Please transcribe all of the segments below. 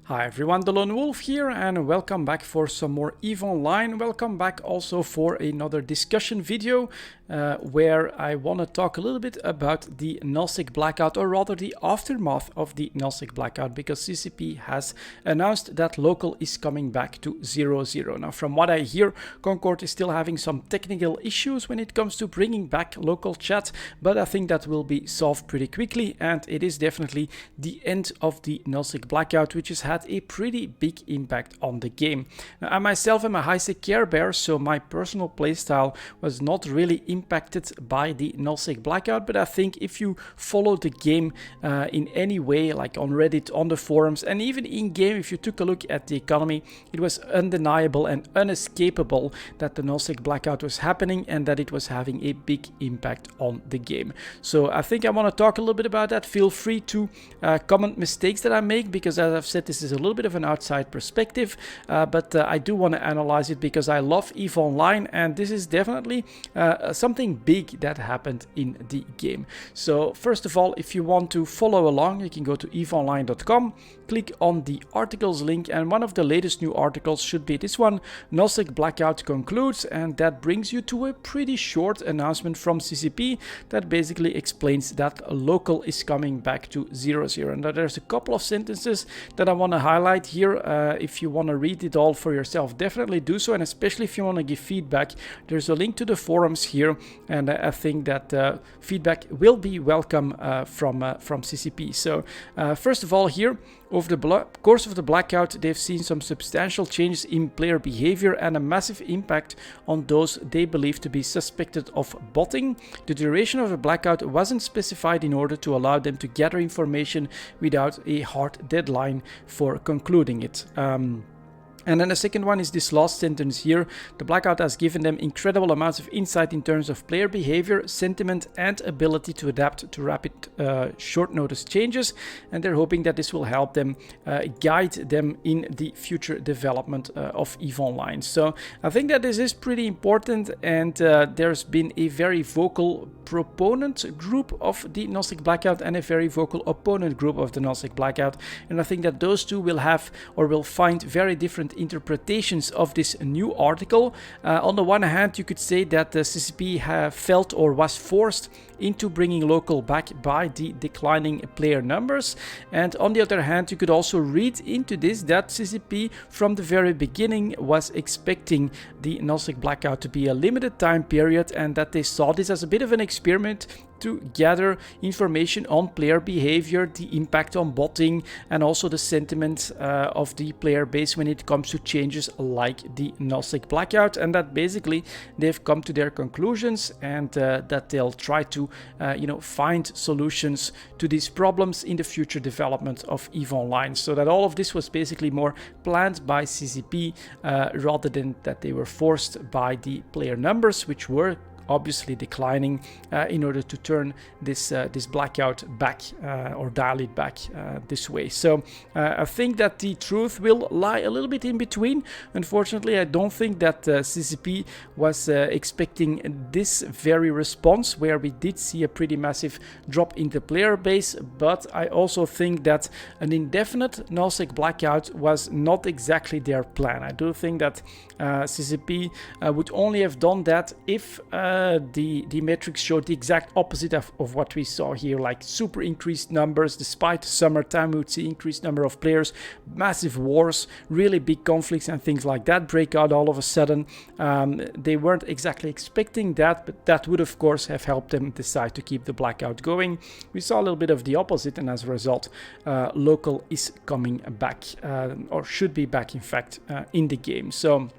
Hi everyone, delonewolf here and welcome back for some more EVE Online. Welcome back also for another discussion video where I want to talk a little bit about the nullsec blackout, or rather the aftermath of the nullsec blackout, because CCP has announced that local is coming back to 0.0. Now from what I hear, Concord is still having some technical issues when it comes to bringing back local chat, but I think that will be solved pretty quickly, and it is definitely the end of the nullsec blackout, which has had a pretty big impact on the game. Now, I myself am a high-sec care bear, so my personal playstyle was not really impacted by the nullsec blackout, but I think if you follow the game in any way, like on Reddit, on the forums, and even in-game, if you took a look at the economy, it was undeniable and unescapable that the nullsec blackout was happening and that it was having a big impact on the game. So I think I want to talk a little bit about that. Feel free to comment mistakes that I make, because as I've said, this is a little bit of an outside perspective, but I do want to analyze it because I love EVE Online, and this is definitely something big that happened in the game. So first of all, if you want to follow along, you can go to eveonline.com, click on the articles link, and one of the latest new articles should be this one, nullsec blackout concludes, and that brings you to a pretty short announcement from CCP that basically explains that local is coming back to 0.0. And there's a couple of sentences that I want to highlight here. If you want to read it all for yourself, definitely do so, and especially if you want to give feedback, there's a link to the forums here, and I think that feedback will be welcome from CCP. So first of all, here, over the course of the blackout, they've seen some substantial changes in player behavior and a massive impact on those they believe to be suspected of botting. The duration of the blackout wasn't specified in order to allow them to gather information without a hard deadline for concluding it. And then the second one is this last sentence here. The blackout has given them incredible amounts of insight in terms of player behavior, sentiment, and ability to adapt to rapid short notice changes. And they're hoping that this will help them guide them in the future development of EVE Online. So I think that this is pretty important, and there's been a very vocal proponent group of the nullsec blackout and a very vocal opponent group of the nullsec blackout. And I think that those two will have, or will find, very different interpretations of this new article. On the one hand, you could say that the CCP have felt or was forced into bringing local back by the declining player numbers, and on the other hand, you could also read into this that CCP from the very beginning was expecting the nullsec blackout to be a limited time period, and that they saw this as a bit of an experiment to gather information on player behavior, the impact on botting, and also the sentiment of the player base when it comes to changes like the nullsec blackout, and that basically they've come to their conclusions, and that they'll try to find solutions to these problems in the future development of EVE Online. So that all of this was basically more planned by CCP rather than that they were forced by the player numbers, which were obviously declining, in order to turn this blackout back or dial it back this way. So I think that the truth will lie a little bit in between. Unfortunately, I don't think that CCP was expecting this very response, where we did see a pretty massive drop in the player base, but I also think that an indefinite nullsec blackout was not exactly their plan. I do think that CCP would only have done that if the metrics showed the exact opposite of what we saw here, like super increased numbers. Despite summertime, we would see increased number of players, massive wars, really big conflicts and things like that break out all of a sudden. They weren't exactly expecting that, but that would of course have helped them decide to keep the blackout going. We saw a little bit of the opposite, and as a result, local is coming back, or should be back in fact, in the game. So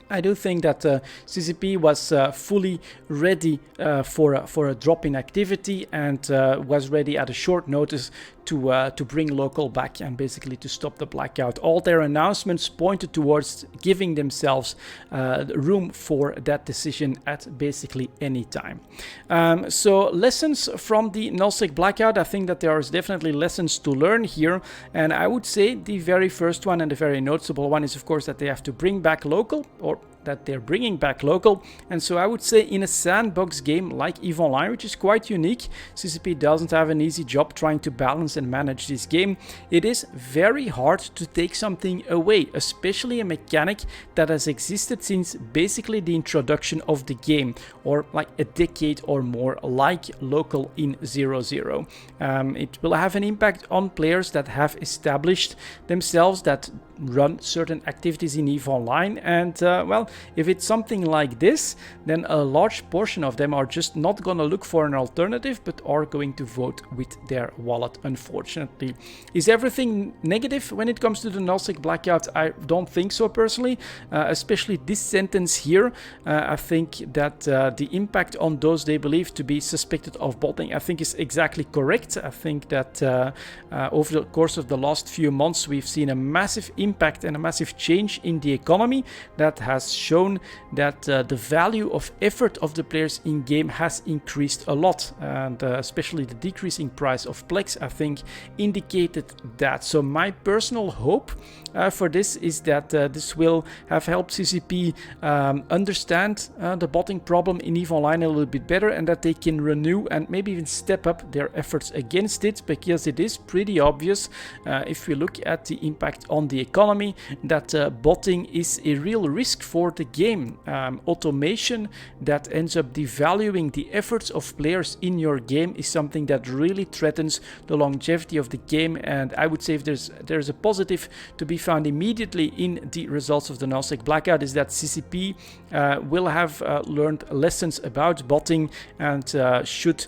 I do think that CCP was fully ready for a drop in activity, and was ready at a short notice to bring local back and basically to stop the blackout. All their announcements pointed towards giving themselves room for that decision at basically any time. So lessons from the nullsec blackout, I think that there is definitely lessons to learn here, and I would say the very first one and the very noticeable one is of course that they have to bring back local, or that they're bringing back local. And so I would say in a sandbox game like EVE Online, which is quite unique, CCP doesn't have an easy job trying to balance and manage this game. It is very hard to take something away, especially a mechanic that has existed since basically the introduction of the game, or like a decade or more, like local in 0.0. It will have an impact on players that have established themselves, that run certain activities in EVE Online, and well, if it's something like this, then a large portion of them are just not gonna look for an alternative, but are going to vote with their wallet, unfortunately. Is everything negative when it comes to the Nullsec Blackout? I don't think so personally, especially this sentence here. I think that the impact on those they believe to be suspected of botting, I think is exactly correct. I think that over the course of the last few months we've seen a massive impact and a massive change in the economy that has shown that the value of effort of the players in game has increased a lot, and especially the decreasing price of Plex, I think, indicated that. So my personal hope for this is that this will have helped CCP understand the botting problem in EVE Online a little bit better, and that they can renew and maybe even step up their efforts against it, because it is pretty obvious if we look at the impact on the economy that botting is a real risk for the game. Automation that ends up devaluing the efforts of players in your game is something that really threatens the longevity of the game, and I would say if there's a positive to be found immediately in the results of the Nullsec Blackout, is that CCP will have learned lessons about botting and should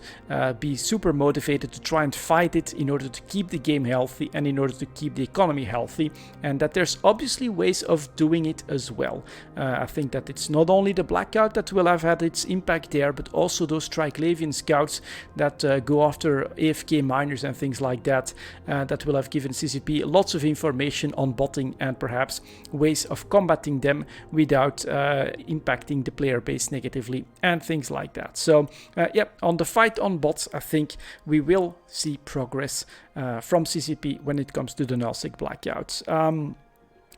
be super motivated to try and fight it in order to keep the game healthy and in order to keep the economy healthy, and that there's obviously ways of doing it as well. I think that it's not only the Blackout that will have had its impact there, but also those Triglavian scouts that go after AFK miners and things like that, that will have given CCP lots of information on botting and perhaps ways of combating them without impacting the player base negatively and things like that. So yeah, on the fight on bots, I think we will see progress from CCP when it comes to the Nullsec Blackouts.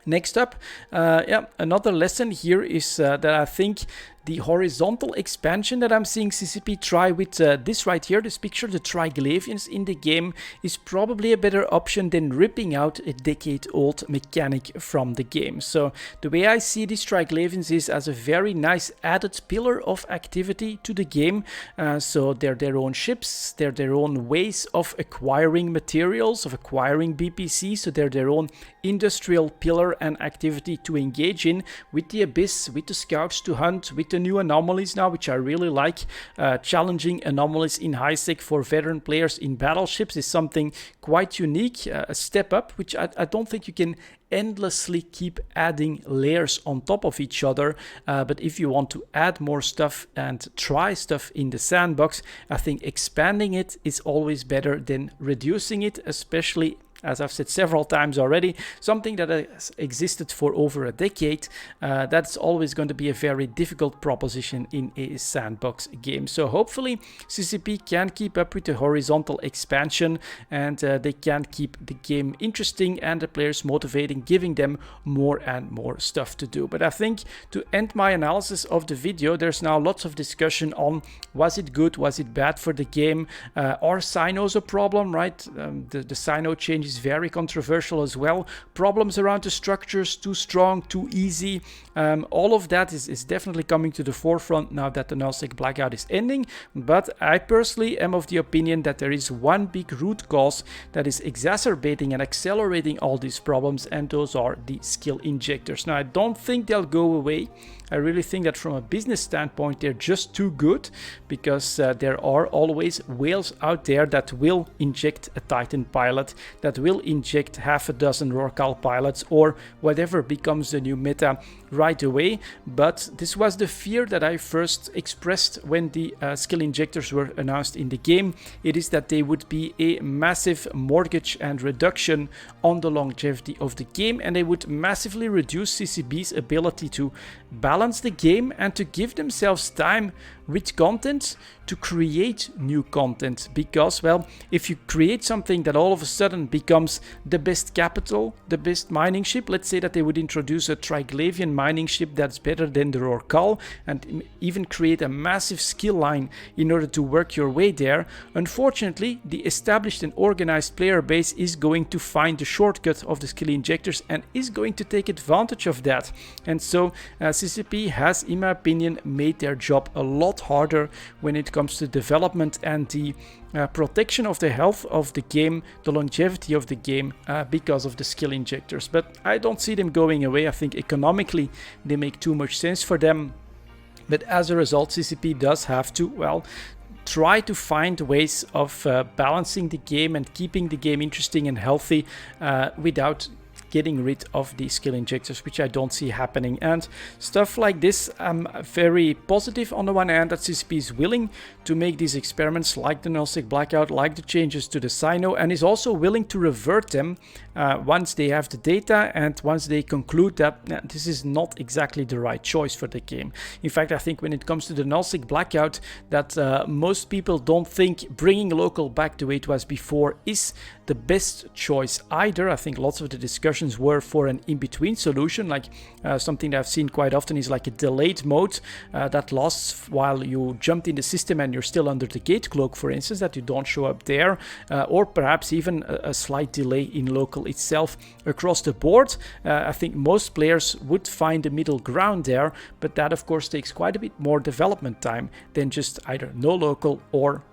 Next up, yeah, another lesson here is that I think the horizontal expansion that I'm seeing CCP try with this right here, this picture, the Triglavians in the game, is probably a better option than ripping out a decade-old mechanic from the game. So the way I see these Triglavians is as a very nice added pillar of activity to the game. So they're their own ships, they're their own ways of acquiring materials, of acquiring BPC, so they're their own industrial pillar and activity to engage in with the Abyss, with the scouts to hunt, with the new anomalies now, which I really like. Challenging anomalies in high sec for veteran players in battleships is something quite unique, a step up, which I don't think you can endlessly keep adding layers on top of each other, but if you want to add more stuff and try stuff in the sandbox, I think expanding it is always better than reducing it, especially, as I've said several times already, something that has existed for over a decade. That's always going to be a very difficult proposition in a sandbox game. So hopefully CCP can keep up with the horizontal expansion, and they can keep the game interesting and the players motivating, giving them more and more stuff to do. But I think to end my analysis of the video, there's now lots of discussion on, was it good, was it bad for the game? Are Sinos a problem, right? The Sino change is very controversial as well. Problems around the structures, too strong, too easy. All of that is definitely coming to the forefront now that the Nullsec Blackout is ending. But I personally am of the opinion that there is one big root cause that is exacerbating and accelerating all these problems, and those are the skill injectors. Now, I don't think they'll go away. I really think that from a business standpoint, they're just too good, because there are always whales out there that will inject a Titan pilot, that will inject half a dozen Rorcal pilots, or whatever becomes the new meta right away. But this was the fear that I first expressed when the skill injectors were announced in the game. It is that they would be a massive mortgage and reduction on the longevity of the game, and they would massively reduce CCB's ability to balance the game and to give themselves time with content to create new content. Because, well, if you create something that all of a sudden becomes becomes the best capital, the best mining ship. Let's say that they would introduce a Triglavian mining ship that's better than the Rorqual and even create a massive skill line in order to work your way there. Unfortunately, the established and organized player base is going to find the shortcut of the skill injectors and is going to take advantage of that. And so CCP has, in my opinion, made their job a lot harder when it comes to development and the protection of the health of the game, the longevity of the game, because of the skill injectors. But I don't see them going away. I think economically they make too much sense for them. But as a result, CCP does have to, well, try to find ways of balancing the game and keeping the game interesting and healthy without getting rid of the skill injectors, which I don't see happening. And stuff like this, I'm very positive on the one hand that CCP is willing to make these experiments like the nullsec blackout, like the changes to the Sino, and is also willing to revert them once they have the data and once they conclude that this is not exactly the right choice for the game. In fact, I think when it comes to the nullsec blackout, that most people don't think bringing local back the way it was before is the best choice either. I think lots of the discussions were for an in-between solution, like something that I've seen quite often is like a delayed mode that lasts while you jumped in the system and you're still under the gate cloak, for instance, that you don't show up there, or perhaps even a slight delay in local itself across the board. I think most players would find a middle ground there, but that of course takes quite a bit more development time than just either no local or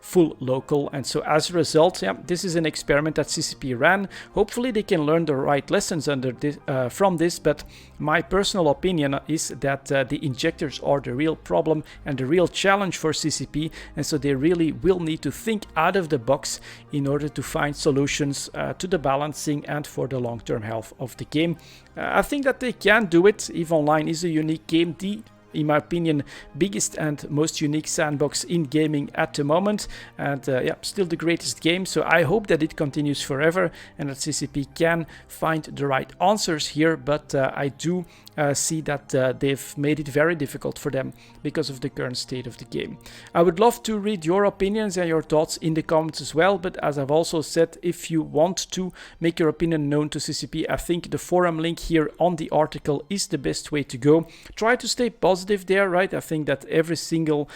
full local. And so as a result, yeah, this is an experiment that CCP ran. Hopefully they can learn the right lessons under this, from this, but my personal opinion is that the injectors are the real problem and the real challenge for CCP, and so they really will need to think out of the box in order to find solutions to the balancing and for the long-term health of the game. I think that they can do it. EVE Online is a unique game, in my opinion, biggest and most unique sandbox in gaming at the moment, and yeah, still the greatest game. So I hope that it continues forever and that CCP can find the right answers here, but I do see that they've made it very difficult for them because of the current state of the game. I would love to read your opinions and your thoughts in the comments as well, but as I've also said, if you want to make your opinion known to CCP, I think the forum link here on the article is the best way to go. Try to stay positive there, right? I think that every single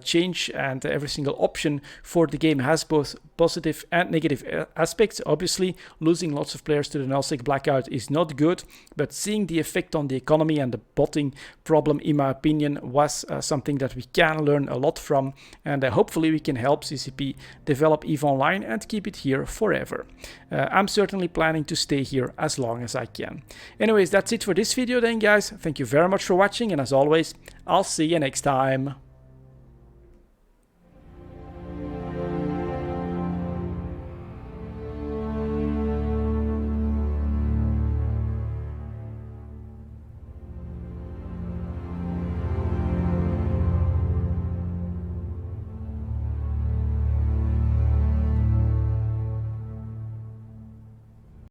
change and every single option for the game has both positive and negative aspects. Obviously, losing lots of players to the nullsec blackout is not good, but seeing the effect on the economy and the botting problem, in my opinion, was something that we can learn a lot from, and hopefully we can help CCP develop EVE Online and keep it here forever. I'm certainly planning to stay here as long as I can. Anyways, that's it for this video then, guys. Thank you very much for watching, and as always, I'll see you next time.